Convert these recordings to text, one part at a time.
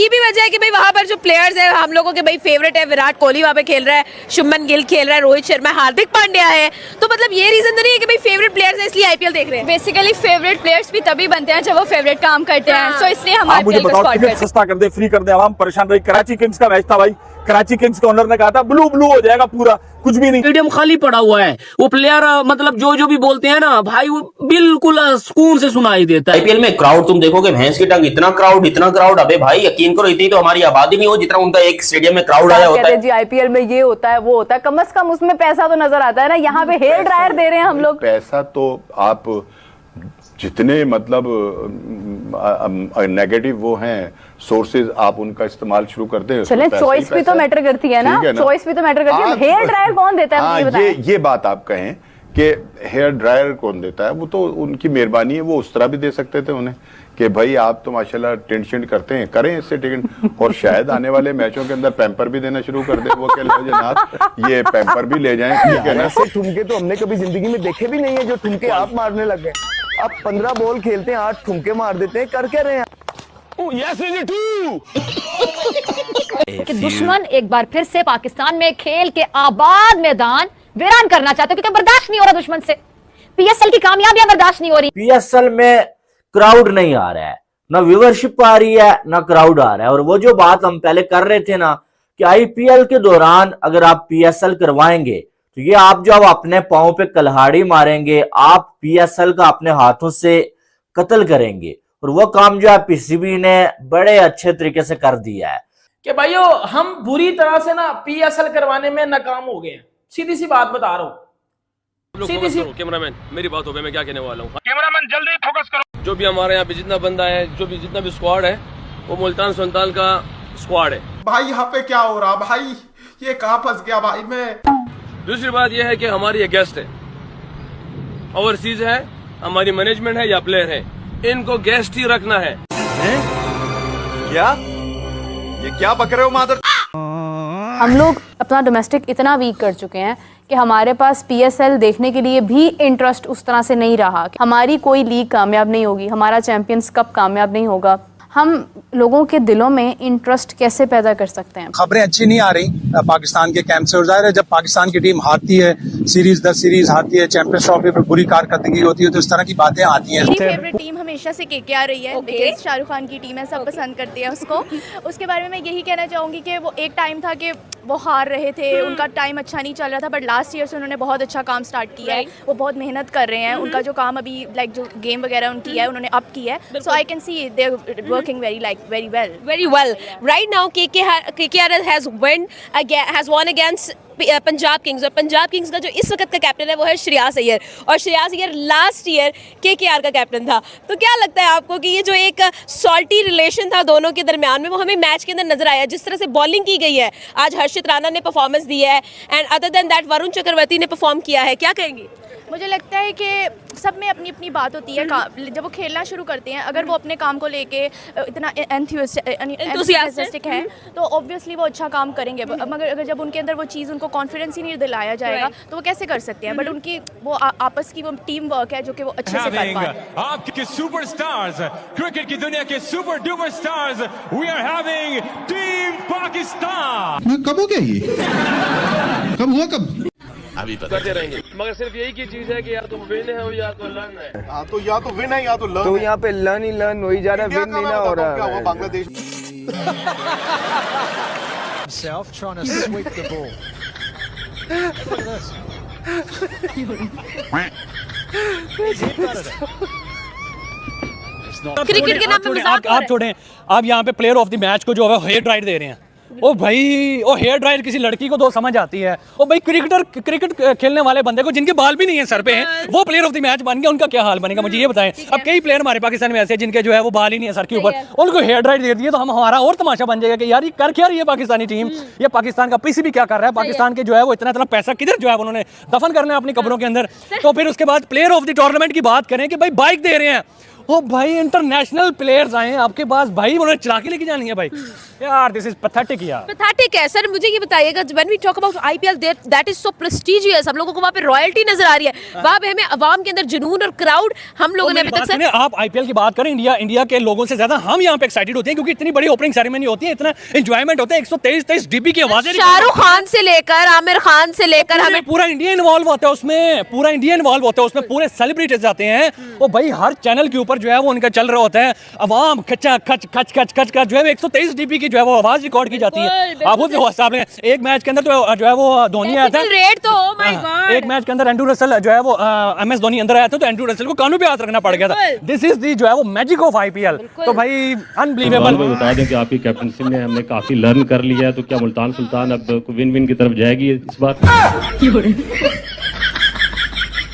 ये भी वजह है कि भाई वहां पर जो प्लेयर्स है हम लोगों के भाई फेवरेट है, विराट कोहली वहां पे खेल रहा है, शुभमन गिल खेल रहा है, रोहित शर्मा, हार्दिक पांड्या है, तो मतलब ये रीजन तो नहीं है कि भाई फेवरेट प्लेयर्स है इसलिए आईपीएल देख रहे हैं। बेसिकली फेवरेट प्लेयर्स भी तभी बनते हैं जब वो फेवरेट काम करते हैं, सो इसलिए हम मुझे बताओ टिकट सस्ता कर दे, फ्री कर दे, आवाम परेशान रही। कराची किंग्स का मैच था भाई, कराची किंग्स के ओनर ने कहा था ब्लू ब्लू हो जाएगा पूरा, कुछ भी नहीं, स्टेडियम खाली पड़ा हुआ है। वो प्लेयर मतलब जो भी बोलते हैं ना भाई, वो बिल्कुल सुकून से सुनाई देता है। आईपीएल में क्राउड तुम देखोगे भैंस की टंग, इतना क्राउड, अबे भाई यकीन करो इतनी तो हमारी आबादी नहीं हो जितना उनका एक स्टेडियम में क्राउड आया होता है। जी आईपीएल में ये होता है वो होता है, कम से कम उसमें पैसा तो नजर आता है ना। यहाँ पे हेयर ड्रायर दे रहे हैं हम लोग। पैसा तो आप जितने मतलब नेगेटिव वो हैं सोर्सेज, आप उनका इस्तेमाल शुरू कर दें। चलें, चॉइस भी तो मैटर करती है ना, चॉइस भी तो मैटर करती है। हेयर ड्रायर कौन देता है? हाँ, ये बात आप कहें कि हेयर ड्रायर कौन देता है, वो तो उनकी मेहरबानी है, वो उस तरह भी दे सकते थे उन्हें कि भाई आप तो माशाल्लाह टेंशन करते हैं, करें इससे टिकट, और शायद आने वाले मैचों के अंदर पैम्पर भी देना शुरू कर दे। वो कह लो जनाब ये पैम्पर भी ले जाएं, ठीक है ना। ऐसे ठुमके तो हमने कभी जिंदगी में देखे भी नहीं है जो ठुमके आप मारने लगे। आप 15 बॉल खेलते हैं, 8 ठुमके मार देते हैं, कर क्या रहे हैं? कि दुश्मन एक बार फिर से पाकिस्तान में खेल के आबाद मैदान वीरान करना चाहते क्योंकि बर्दाश्त नहीं हो रहा दुश्मन से। पीएसएल की कामयाबियां बर्दाश्त नहीं हो रही। पीएसएल में क्राउड नहीं आ रहा है, ना व्यूअरशिप आ रही है, ना क्राउड आ रहा है। और वो जो बात हम पहले कर रहे थे ना कि आईपीएल के दौरान अगर आप पीएसएल करवाएंगे तो ये आप जब अपने पांव पे कल्हाड़ी मारेंगे, आप पीएसएल का अपने हाथों से कत्ल करेंगे। और वो काम जो है पीसीबी ने बड़े अच्छे तरीके से कर दिया है कि भाइयों हम बुरी तरह से ना पीएसएल करवाने में नाकाम हो गए हैं। सीधी सी बात बता रहा हूँ, सीधी सी। कैमरामैन मेरी बात हो गई, मैं क्या कहने वाला हूँ। कैमरामैन जल्दी फोकस करो। जो भी हमारे यहाँ पे जितना बंदा है, जितना भी स्क्वाड है, वो मुल्तान सुल्तान का स्क्वाड है। भाई यहाँ पे क्या हो रहा भाई, ये कहाँ फंस गया भाई मैं। दूसरी बात यह है कि हमारी ये गेस्ट है, ओवरसीज है, हमारी मैनेजमेंट है या प्लेयर है, इनको गेस्ट ही रखना है। क्या ये क्या बक रहे हो मादर? हम लोग अपना डोमेस्टिक इतना वीक कर चुके हैं कि हमारे पास पीएसएल देखने के लिए भी इंटरेस्ट उस तरह से नहीं रहा। हमारी कोई लीग कामयाब नहीं होगी, हमारा चैंपियंस कप कामयाब नहीं होगा। हम लोगों के दिलों में इंटरेस्ट कैसे पैदा कर सकते हैं? खबरें अच्छी नहीं आ रही पाकिस्तान के कैंप से, और जाहिर है जब पाकिस्तान की टीम हारती है, सीरीज 10 सीरीज हारती है, चैंपियंस ट्रॉफी पे बुरी कारकर्दगी होती है, तो इस तरह की बातें आती हैं। मेरी फेवरेट टीम हमेशा से केकेआर रही है, बिकॉज़ शाहरुख खान की टीम है, सब पसंद करते हैं उसको। उसके बारे में मैं यही कहना चाहूँगी कि वो एक टाइम था कि वो हार रहे थे, उनका टाइम अच्छा नहीं चल रहा था, बट लास्ट ईयर से उन्होंने बहुत अच्छा काम स्टार्ट किया है। वो बहुत मेहनत कर रहे हैं, उनका जो काम अभी लाइक जो गेम वगैरह उनकी है उन्होंने अप किया है। So I can see they are working very well right now। KKR has won against Punjab Kings, और पंजाब किंग्स का जो इस वक्त का कैप्टन है वो है श्रेयस अय्यर, और Shreyas Iyer last year KKR का कैप्टन था। तो क्या लगता है आपको कि ये जो एक सॉल्टी रिलेशन था दोनों के दरमियान में, वो हमें मैच के अंदर नजर आया? जिस तरह से बॉलिंग की गई है, आज हर्षित राणा ने परफॉर्मेंस दी है, and other than that Varun Chakravarthy ने परफॉर्म किया है, क्या कहेंगी? मुझे लगता है कि सब में अपनी अपनी बात होती है। जब वो खेलना शुरू करते हैं, अगर वो अपने काम को लेके इतना एंथुसियास्टिक हैं तो ऑब्वियसली वो अच्छा काम करेंगे। मगर अगर जब उनके अंदर वो चीज़, उनको कॉन्फिडेंस ही नहीं दिलाया जाएगा तो वो कैसे कर सकते हैं? बट उनकी वो आपस की वो टीम वर्क है जो कि वो अच्छे से कर पा रहे हैं। आपके सुपरस्टार्स, क्रिकेट की दुनिया के super duper stars, we are having team Pakistan. कब हो गया ये? कब हुआ? कब? अभी करते रहेंगे, मगर सिर्फ यही की चीज है कि या तो विन है या तो लर्न है। हाँ, तो या तो विन है या तो लर्न। तो यहाँ पे लर्न ही लर्न हो ही जा रहा है, विन नहीं ना हो रहा है। Bangladesh trying to sweep the ball. Cricket के नाम पे मजाक आप छोड़ें, आप यहाँ पे प्लेयर ऑफ द मैच को जो है हेयर ड्रायर दे रहे हैं। ओ भाई, ओ हेयर ड्रायर किसी लड़की को तो समझ आती है। ओ भाई, क्रिकेट खेलने वाले बंदे को जिनके बाल भी नहीं है सर पे हैं, वो प्लेयर ऑफ द मैच बन गया, उनका क्या हाल बनेगा मुझे ये बताएं। अब कई प्लेयर हमारे पाकिस्तान में ऐसे हैं जिनके जो है वो बाल ही नहीं है सर के ऊपर, उनको हेयर ड्रायर दे दिए तो हमारा और तमाशा बन जाएगा कि यार ये कर क्या रही है पाकिस्तानी टीम, ये पाकिस्तान का पीसीबी क्या कर रहा है, पाकिस्तान के जो है वो इतना पैसा किधर जो है उन्होंने दफन करना है अपनी कब्रों के अंदर। तो फिर उसके बाद प्लेयर ऑफ द टूर्नामेंट की बात करें कि भाई बाइक दे रहे हैं, ओ भाई इंटरनेशनल प्लेयर्स आए हैं आपके पास भाई, उन्होंने चला के लेके जानी है भाई। यार दिस इज पैथेटिक यार। पैथेटिक है सर। मुझे ये बताइएगा, when we talk about IPL that is so prestigious, हम लोगों को वहाँ पे रॉयल्टी नजर आ रही है, वहाँ पे हमें अवाम के अंदर जुनून और क्राउड, हम लोगों ने अभी तक सर। आप आईपीएल की बात करें, इंडिया के लोगों से ज्यादा हम यहाँ पे एक्साइटेड होते हैं, क्योंकि इतनी बड़ी ओपनिंग सेरेमनी होती है, इतना एंजॉयमेंट होता है, 123 डीबी की आवाजें, शाहरुख खान से लेकर आमिर खान से लेकर हमें पूरा इंडिया इन्वॉल्व होता है उसमें, पूरा इंडिया इन्वॉल्व होता है उसमें, पूरे सेलिब्रिटीज आते हैं। वो भाई हर चैनल के ऊपर जो है वो उनका चल रहा होता है, अवाम खचा खच खच खच खच का जो है 123 डीबी की जो है वो आवाज रिकॉर्ड की जाती है। आप खुद हिसाब में एक मैच के अंदर तो जो है वो धोनी आया था, रेट तो oh my God। एक मैच के अंदर एंड्रू रसल जो है वो एमएस धोनी अंदर आया था, तो एंड्रू रसल को कानों पे हाथ रखना पड़ गया था। दिस इज दी जो है वो मैजिक ऑफ आईपीएल। तो भाई अनबिलीवेबल। बता दें कि आपकी कैप्टनसी में हमने काफी लर्न कर लिया है, तो क्या मुल्तान सुल्तान अब विन विन की तरफ जाएगी इस बार?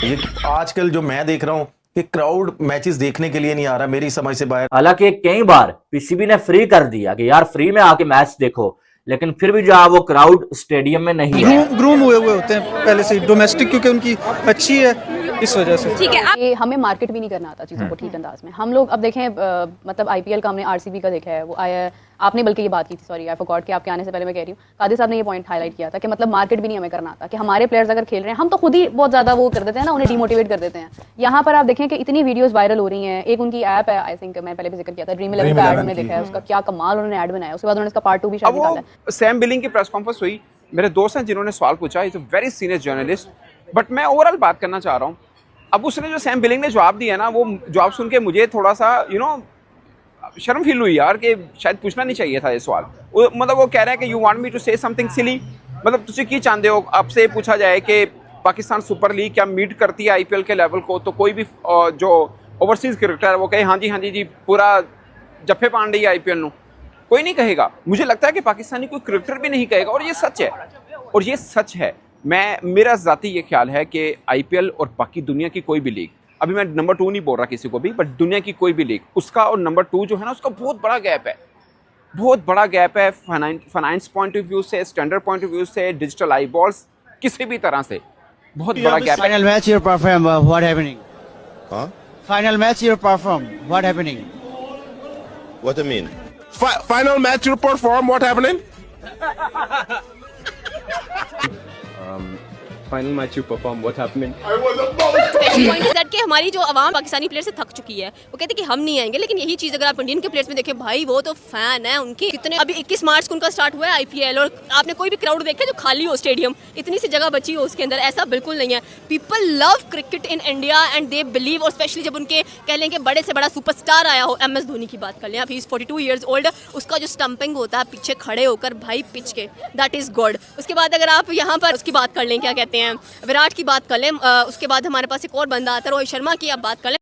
ये आजकल जो मैं देख रहा हूँ कि क्राउड मैचेस देखने के लिए नहीं आ रहा, मेरी समझ से बाहर। हालांकि कई बार पीसीबी ने फ्री कर दिया कि यार फ्री में आके मैच देखो, लेकिन फिर भी जो है वो क्राउड स्टेडियम में नहीं है। ग्रूम हुए होते हैं पहले से डोमेस्टिक, क्योंकि उनकी अच्छी है इस वजह से। ठीक है, ये हमें मार्केट भी नहीं करना आता चीज़ों को ठीक अंदाज में। हम लोग अब देखें, मतलब आईपीएल का हमने आरसीबी का देखा है, वो आया है, आपने बल्कि ये बात की थी, सॉरी आई फॉरगॉट कि आपके आने से पहले मैं कह रही हूँ, कादिर साहब ने ये पॉइंट हाईलाइट किया था कि मतलब मार्केट भी नहीं हमें करना आता, कि हमारे प्लेयर्स अगर खेल रहे हैं हम तो खुद ही बहुत ज़्यादा वो कर देते हैं ना, उन्हें डिमोटिवेट कर देते हैं। यहाँ पर आप देखें कि इतनी वीडियोज़ वायरल हो रही हैं। एक उनकी ऐप है, आई थिंक मैं पहले भी जिक्र किया था, ड्रीम 11 का ऐड हमने देखा है, उसका क्या कमाल उन्होंने ऐड बनाया। उसके बाद उन्होंने इसका पार्ट 2 भी शायद निकाला है। सैम बिलिंग की प्रेस कॉन्फ्रेंस हुई, मेरे दोस्त हैं जिन्होंने सवाल पूछा, is a very senior journalist, but मैं ओवरऑल बात करना चाह रहा हूँ। अब उसने जो सैम बिलिंग ने जवाब दिया ना, वो जवाब सुन के मुझे थोड़ा सा शर्म फील हुई यार, कि शायद पूछना नहीं चाहिए था ये सवाल। मतलब वो कह रहे हैं कि you want me to say something silly, मतलब तुझे की चाहते हो आपसे पूछा जाए कि पाकिस्तान सुपर लीग क्या मीट करती है आईपीएल के लेवल को, तो कोई भी जो ओवरसीज क्रिकेटर है वो कहे हाँ जी पूरा जफ्फे पान रही है आईपीएल नु, कोई नहीं कहेगा। मुझे लगता है कि पाकिस्तानी कोई क्रिकेटर भी नहीं कहेगा, और ये सच है, और ये सच है। मेरा ज़ाती ये ख्याल है कि आईपीएल और बाकी दुनिया की कोई भी लीग, अभी मैं नंबर 2 नहीं बोल रहा किसी को भी, बट दुनिया की कोई भी लीग, उसका और नंबर 2 जो है ना, उसका बहुत बड़ा गैप है, बहुत बड़ा गैप है। फाइनेंस पॉइंट ऑफ व्यू से, स्टैंडर्ड पॉइंट ऑफ व्यू से, डिजिटल आई बॉल्स, किसी भी तरह से बहुत बड़ा गैप है। Final match you perform, what happening? Final match you perform, what happening? What do you mean? Final match you perform, what happening? Final match you perform, what happening? Point is that कि हमारी जो आवाम Pakistani player से थक चुकी है, वो कहते हैं कि हम नहीं आएंगे, लेकिन यही चीज़ अगर आप इंडियन के प्लेयर्स में देखें, भाई वो तो फैन है उनके कितने। अभी 21 मार्च को उनका स्टार्ट हुआ है आईपीएल, और आपने कोई भी क्राउड देखा जो खाली हो स्टेडियम, इतनी सी जगह बची हो उसके अंदर, ऐसा बिल्कुल नहीं है। People love cricket in India and they believe, और स्पेशली जब उनके कह लें कि बड़े से बड़ा सुपरस्टार आया हो, एमएस धोनी की बात कर लें, अभी 42 ईयर्स ओल्ड, उसका जो स्टंपिंग होता है पीछे खड़े होकर भाई पिच के, दैट इज़ गॉड। उसके बाद अगर आप यहाँ पर उसकी बात कर लें, क्या कहते हैं, विराट की बात कर लें, उसके बाद हमारे पास एक और बंदा आता है रोहित शर्मा की, आप बात कर लें,